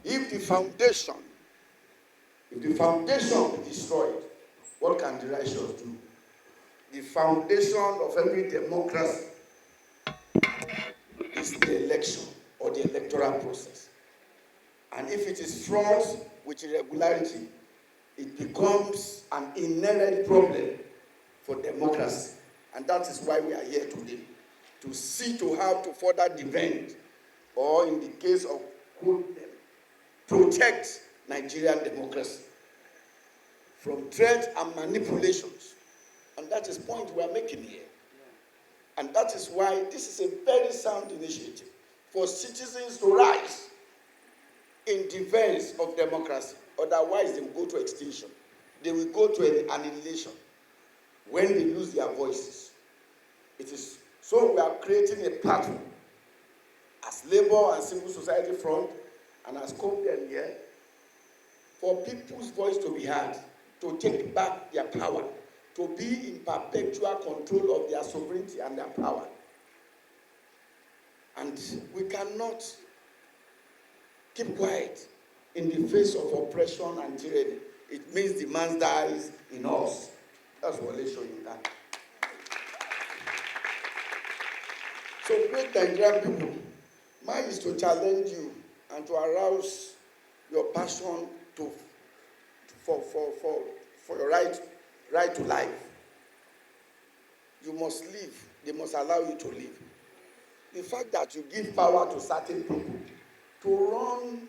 If the foundation be destroyed, what can the righteous do? The foundation of every democracy is the election or the electoral process. And if it is fraught with irregularity, it becomes an inherent problem for democracy. And that is why we are here today, to see to how to further defend, or in the case of protect Nigerian democracy from threats and manipulations. And that is the point we are making here. And that is why this is a very sound initiative for citizens to rise in defense of democracy. Otherwise, they will go to extinction. They will go to an annihilation when they lose their voices. It is so we are creating a platform as labor and civil society front and as COPEN here for people's voice to be heard, to take back their power, to be in perpetual control of their sovereignty and their power. And we cannot keep quiet in the face of oppression and tyranny. It means the man dies in us. That's what they show you that. So great Nigerian people, mine is to challenge you and to arouse your passion for your right to life. You must live. They must allow you to live. The fact that you give power to certain people to run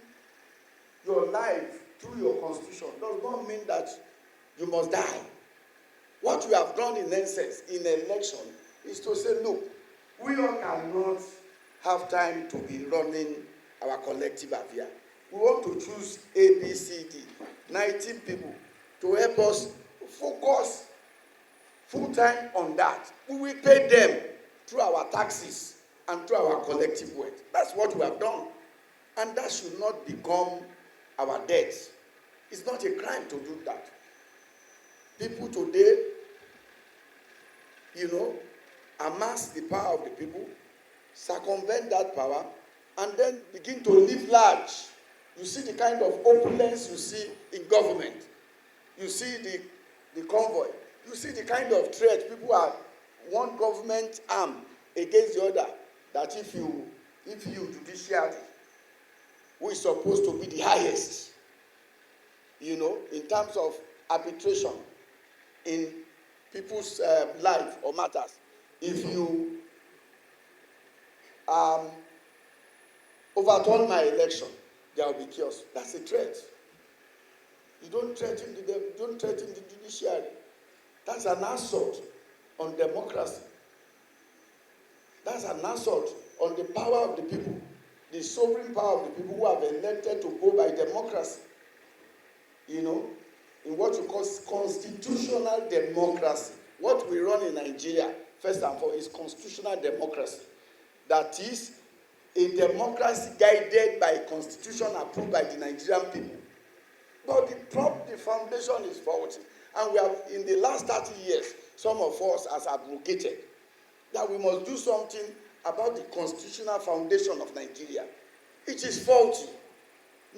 your life through your constitution does not mean that you must die. What we have done in essence in election is to say, look, we all cannot have time to be running our collective affair. We want to choose A, B, C, D, 19 people to help us focus full-time on that. We will pay them through our taxes and through our collective wealth. That's what we have done. And that should not become our debt. It's not a crime to do that. People today, amass the power of the people, circumvent that power, and then begin to live large. You see the kind of opulence you see in government. You see the convoy. You see the kind of threat people are one government arm against the other. That if you judiciary, who is supposed to be the highest, in terms of arbitration in people's life or matters, if you overturn my election, there will be chaos. That's a threat. You don't threaten the judiciary. That's an assault on democracy. That's an assault on the power of the people, the sovereign power of the people who have elected to go by democracy. In what you call constitutional democracy. What we run in Nigeria, first and foremost, is constitutional democracy. That is a democracy guided by a constitution approved by the Nigerian people. But the foundation is faulty. And we have, in the last 30 years, some of us has advocated that we must do something about the constitutional foundation of Nigeria. It is faulty.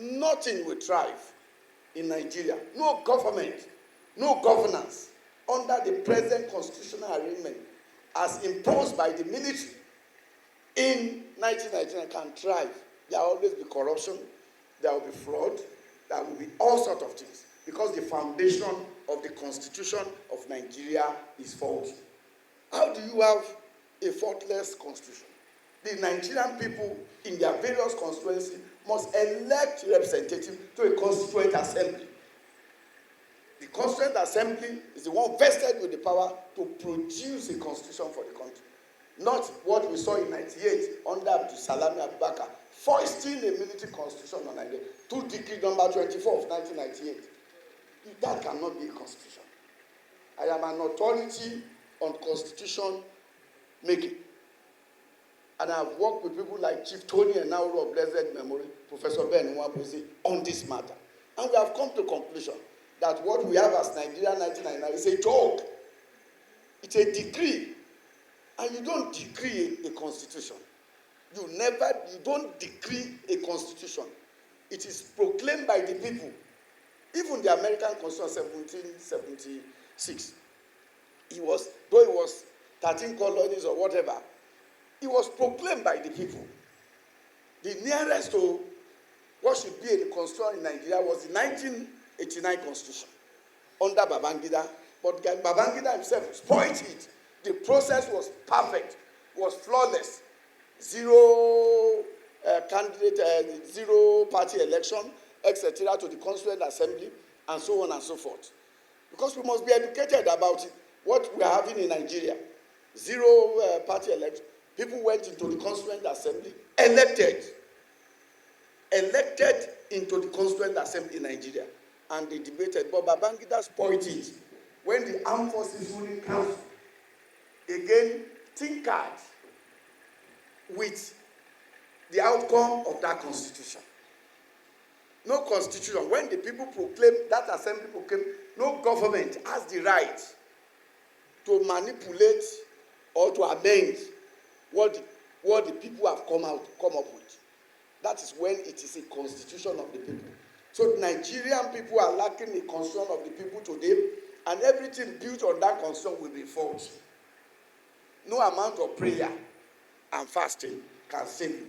Nothing will thrive in Nigeria. No government, no governance under the present constitutional arrangement as imposed by the military in 1999 can thrive. There will always be corruption, there will be fraud, there will be all sorts of things because the foundation of the constitution of Nigeria is faulty. How do you have a faultless constitution? The Nigerian people in their various constituencies must elect representatives to a constituent assembly. The constituent assembly is the one vested with the power to produce a constitution for the country. Not what we saw in 1998 under Abdulsalami Abubakar, foisting a military constitution on Nigeria, through decree number 24 of 1998. That cannot be a constitution. I am an authority on constitution making. And I've worked with people like Chief Tony Enauro of blessed memory, Professor Ben Nwabuzi, on this matter. And we have come to the conclusion that what we have as Nigeria 1999 is a joke. It's a decree. And you don't decree a constitution. You don't decree a constitution. It is proclaimed by the people. Even the American Constitution 1776, though it was 13 colonies or whatever, it was proclaimed by the people. The nearest to what should be a constitution in Nigeria was the 1989 constitution under Babangida, but Babangida himself spoiled it. The process was perfect, was flawless. Zero candidate, zero party election, etc., to the Constituent Assembly, and so on and so forth. Because we must be educated about it, what we are having in Nigeria. Zero party election. People went into the Constituent Assembly, elected into the Constituent Assembly in Nigeria, and they debated. But Babangida spoiled it when the Armed Forces Ruling Council again tinkered with the outcome of that constitution. No constitution. When the people proclaim, that assembly proclaim, no government has the right to manipulate or to amend what the people have come up with. That is when it is a constitution of the people. So Nigerian people are lacking a constitution of the people today, and everything built on that constitution will be faulty. No amount of prayer and fasting can save you.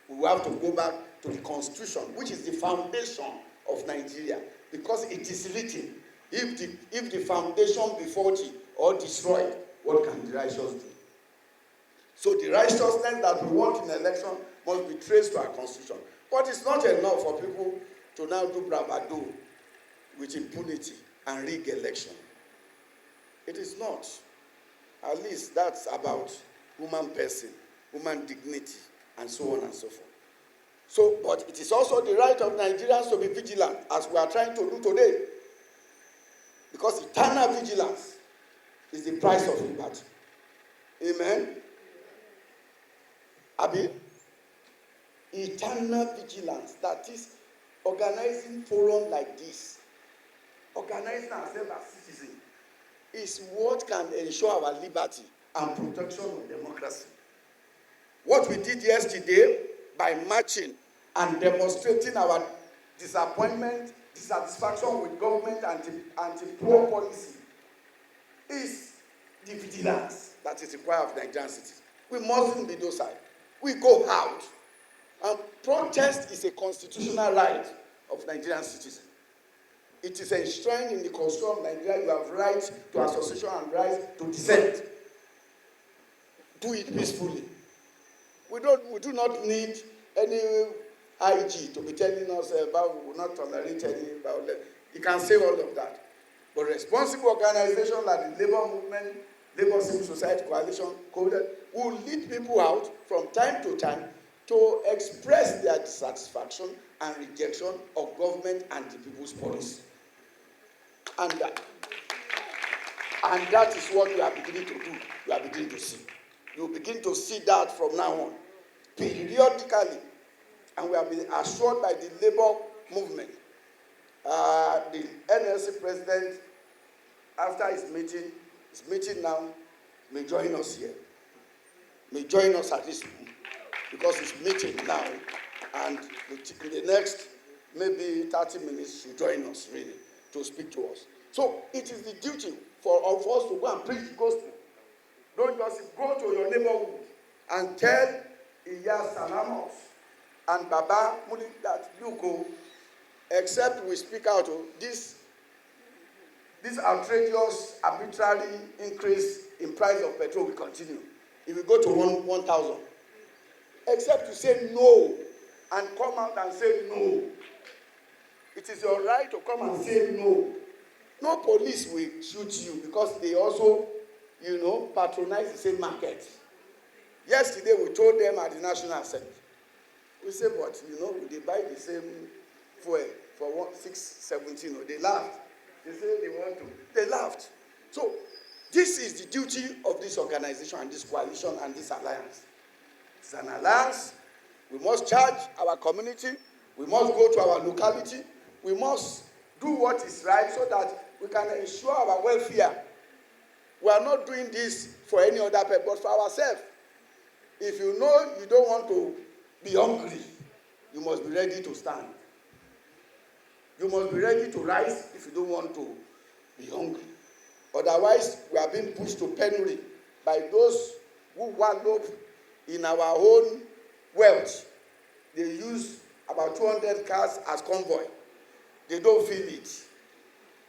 We will have to go back to the constitution, which is the foundation of Nigeria, because it is written, if the foundation be faulty or destroyed, what can the righteous do? So the righteousness that we want in election must be traced to our constitution. But it's not enough for people to now do bravado with impunity and rig election. It is not. At least that's about human person, human dignity, and so on and so forth. So, but it is also the right of Nigerians to be vigilant, as we are trying to do today. Because eternal vigilance is the price of liberty. Amen? Abi? Eternal vigilance, that is organizing forum like this, organizing ourselves as citizens, is what can ensure our liberty and protection of democracy. What we did yesterday by marching and demonstrating our disappointment, dissatisfaction with government anti-poor policy is the vigilance that is required of Nigerian citizens. We mustn't be docile. We go out. And protest is a constitutional right of Nigerian citizens. It is enshrined in the Constitution of Nigeria. You have right to association and right to dissent. Do it peacefully. We do not need any IG to be telling us about we will not tolerate any violence. You can say all of that. But responsible organizations like the labor movement, labor civil society coalition, will lead people out from time to time to express their dissatisfaction and rejection of government and the people's policy. And that is what we are beginning to do. We are beginning to see. You will begin to see that from now on, periodically. And we have been assured by the labor movement. The NLC president, after his meeting now, may join us here. May join us at this, because it's meeting now, and in the next maybe 30 minutes, she'll join us really to speak to us. So it is the duty of us to go and preach the gospel. Don't just go to your neighborhood and tell Iya Salamos and Baba Muli that, look, except we speak out, this outrageous, arbitrary increase in price of petrol will continue. If we go to 1,000, except to say no and come out and say no. It is your right to come and say no. No police will shoot you because they also, patronize the same market. Yesterday we told them at the National Assembly, we said, but they buy the same fuel for 617. They laughed. They said they want to. They laughed. So this is the duty of this organization and this coalition and this alliance. It's an alliance. We must charge our community. We must go to our locality. We must do what is right so that we can ensure our welfare. We are not doing this for any other purpose, but for ourselves. If you know you don't want to be hungry, you must be ready to stand. You must be ready to rise if you don't want to be hungry. Otherwise, we are being pushed to penury by those who wallow in our own wealth. They use about 200 cars as convoy. They don't feel it.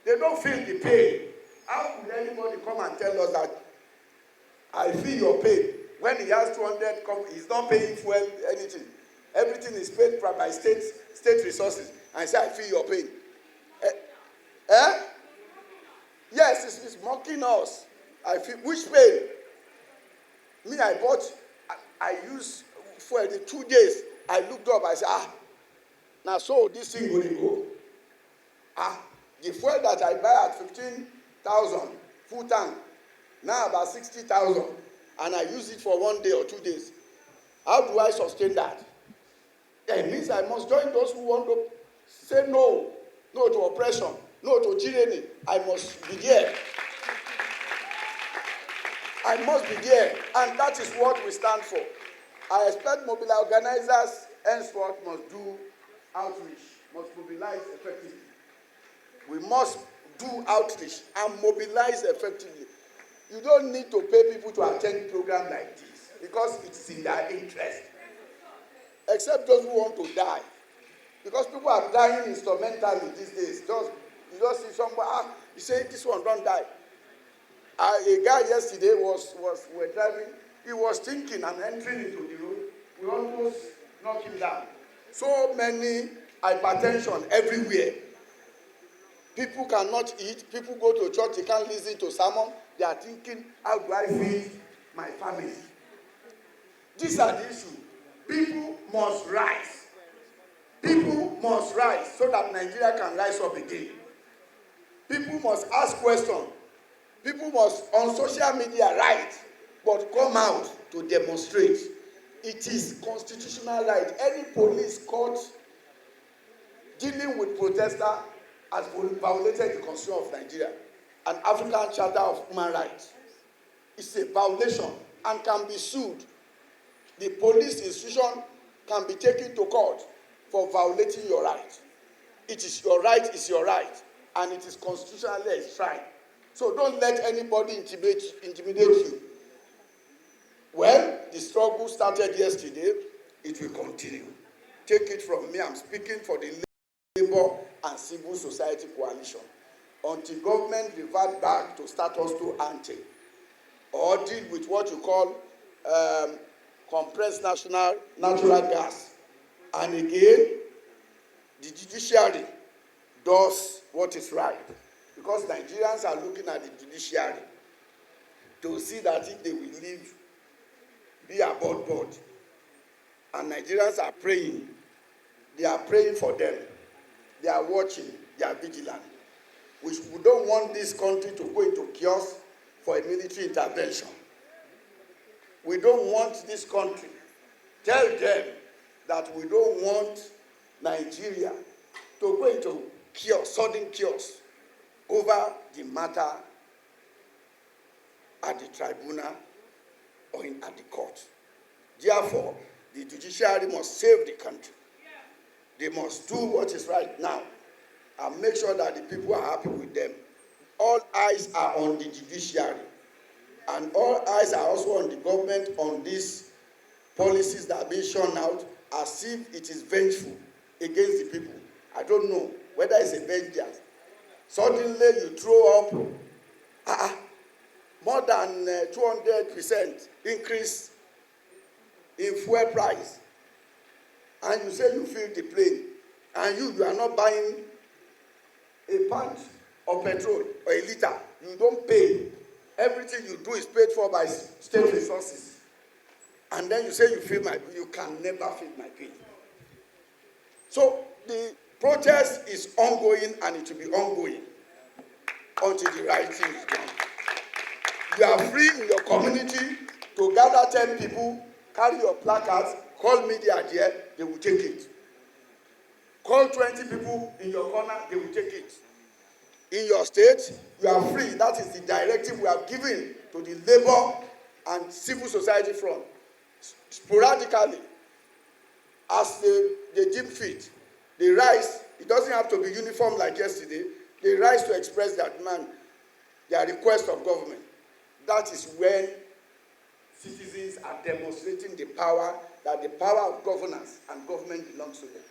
They don't feel the pain. How could anybody come and tell us that I feel your pain? When he has 200, he's not paying fuel, anything. Everything is paid by state resources. And say, I feel your pain. Yes, it's mocking us. I feel, which pain? Me, I used for the 2 days. I looked up, I said, now so this thing will go. The fuel that I buy at 15,000, full tank, now about 60,000, and I use it for 1 day or 2 days. How do I sustain that? It means I must join those who want to say no to oppression, no to tyranny. I must be there. I must be there, and that is what we stand for. I expect organizers henceforth must do outreach, must mobilize effectively. We must do outreach and mobilize effectively. You don't need to pay people to attend programs like this because it's in their interest. Except those who want to die. Because people are dying instrumentally these days. You just see somebody, you say, this one don't die. A guy yesterday we're driving, he was thinking and entering into the road. We almost knocked him down. So many hypertension everywhere. People cannot eat. People go to church, they can't listen to sermon. They are thinking, how do I feed my family? These are the issues. People must rise. People must rise so that Nigeria can rise up again. People must ask questions. People must, on social media, write, but come out to demonstrate. It is constitutional right. Any police court dealing with protesters has violated the Constitution of Nigeria, an African Charter of Human Rights. It's a violation and can be sued. The police institution can be taken to court for violating your right. It is your right, and it is constitutionally enshrined. So don't let anybody intimidate you. Well, the struggle started yesterday. It will continue. Take it from me. I'm speaking for the Labour and Civil Society Coalition. Until government revert back to status quo ante, or deal with what you call compressed natural gas. And again, the judiciary does what is right. Because Nigerians are looking at the judiciary to see that if they will be above board. And Nigerians are praying. They are praying for them. They are watching. They are vigilant. We don't want this country to go into chaos for a military intervention. We don't want this country. Tell them that we don't want Nigeria to go into chaos, sudden chaos, over the matter at the tribunal or at the court. Therefore, the judiciary must save the country. They must do what is right now and make sure that the people are happy with them. All eyes are on the judiciary, and all eyes are also on the government on these policies that are being shown out as if it is vengeful against the people. I don't know whether it's a vengeance. Suddenly you throw up more than 200% increase in fuel price, and you say you feel the pain, and you are not buying a pint of petrol or a liter. You don't pay. Everything you do is paid for by state resources. And then you say you feel you can never feel my pain. So the protest is ongoing, and it will be ongoing until the right thing is done. You are free in your community to gather 10 people, carry your placards, call media there, they will take it. Call 20 people in your corner, they will take it. In your state, you are free. That is the directive we have given to the labor and civil society front. Sporadically, as they deem fit, the rise It doesn't have to be uniform like yesterday. The right to express their demand, their request of government. That is when citizens are demonstrating the power, that the power of governance and government belongs to them.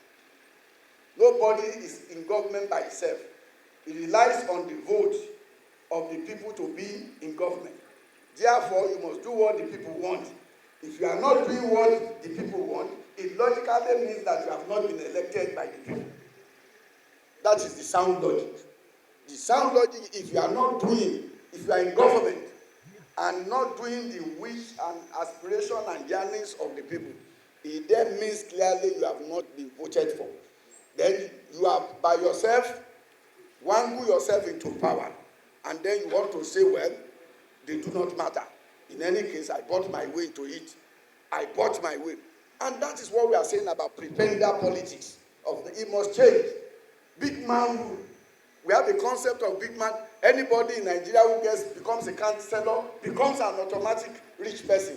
Nobody is in government by itself. It relies on the vote of the people to be in government. Therefore, you must do what the people want. If you are not doing what the people want, it logically means that you have not been elected by the people. That is the sound logic. The sound logic, if you are not doing, if you are in government and not doing the wish and aspiration and yearnings of the people, it then means clearly you have not been voted for. Then you are by yourself, wangle yourself into power, and then you want to say, well, they do not matter. In any case, I bought my way into it. I bought my way. And that is what we are saying about prepender politics. It must change. Big man rule. We have the concept of big man. Anybody in Nigeria who becomes a councillor becomes an automatic rich person.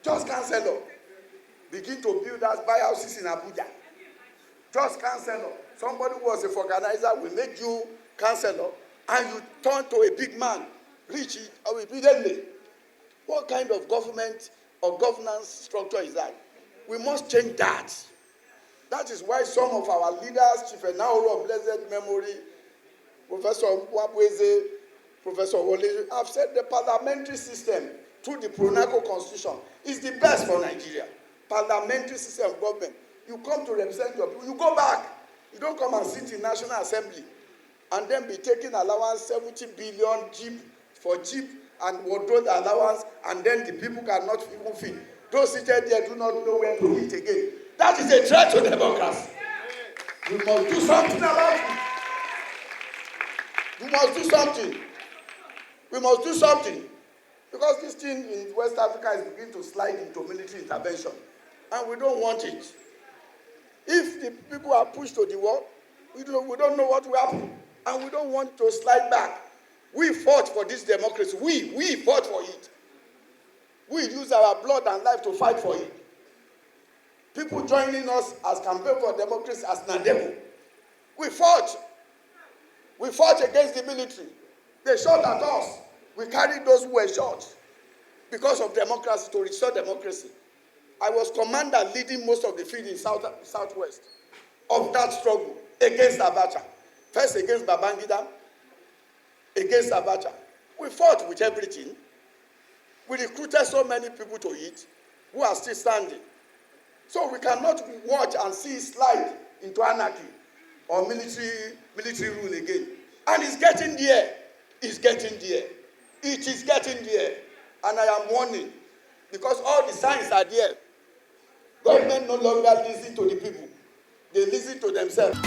Just councillor. Begin to build us, buy houses in Abuja. Just councillor. Somebody who was a organizer will make you councillor, and you turn to a big man, rich immediately. What kind of government or governance structure is that? We must change that. That is why some of our leaders, Chief Enaoro of blessed memory, Professor Mwabweze, Professor Wole, have said the parliamentary system through the Pronaco Constitution is the best for Nigeria. Parliamentary system of government. You come to represent your people, you go back. You don't come and sit in National Assembly and then be taking allowance 70 billion jeep and wardrobe allowance, and then the people cannot even feed. Those seated there do not know where to eat again. That is a threat to democracy. We must do something about it. We must do something. We must do something. Because this thing in West Africa is beginning to slide into military intervention. And we don't want it. If the people are pushed to the wall, we don't know what will happen. And we don't want to slide back. We fought for this democracy. We fought for it. We used our blood and life to fight for it. People joining us as campaign for democracy as Nadebo. We fought. We fought against the military. They shot at us. We carried those who were shot because of democracy, to restore democracy. I was commander leading most of the field in southwest of that struggle against Abacha. First against Babangida, against Abacha. We fought with everything. We recruited so many people to it who are still standing. So we cannot watch and see it slide into anarchy or military rule again. And it's getting there. It's getting there. It is getting there. And I am warning, because all the signs are there. Government no longer listen to the people. They listen to themselves.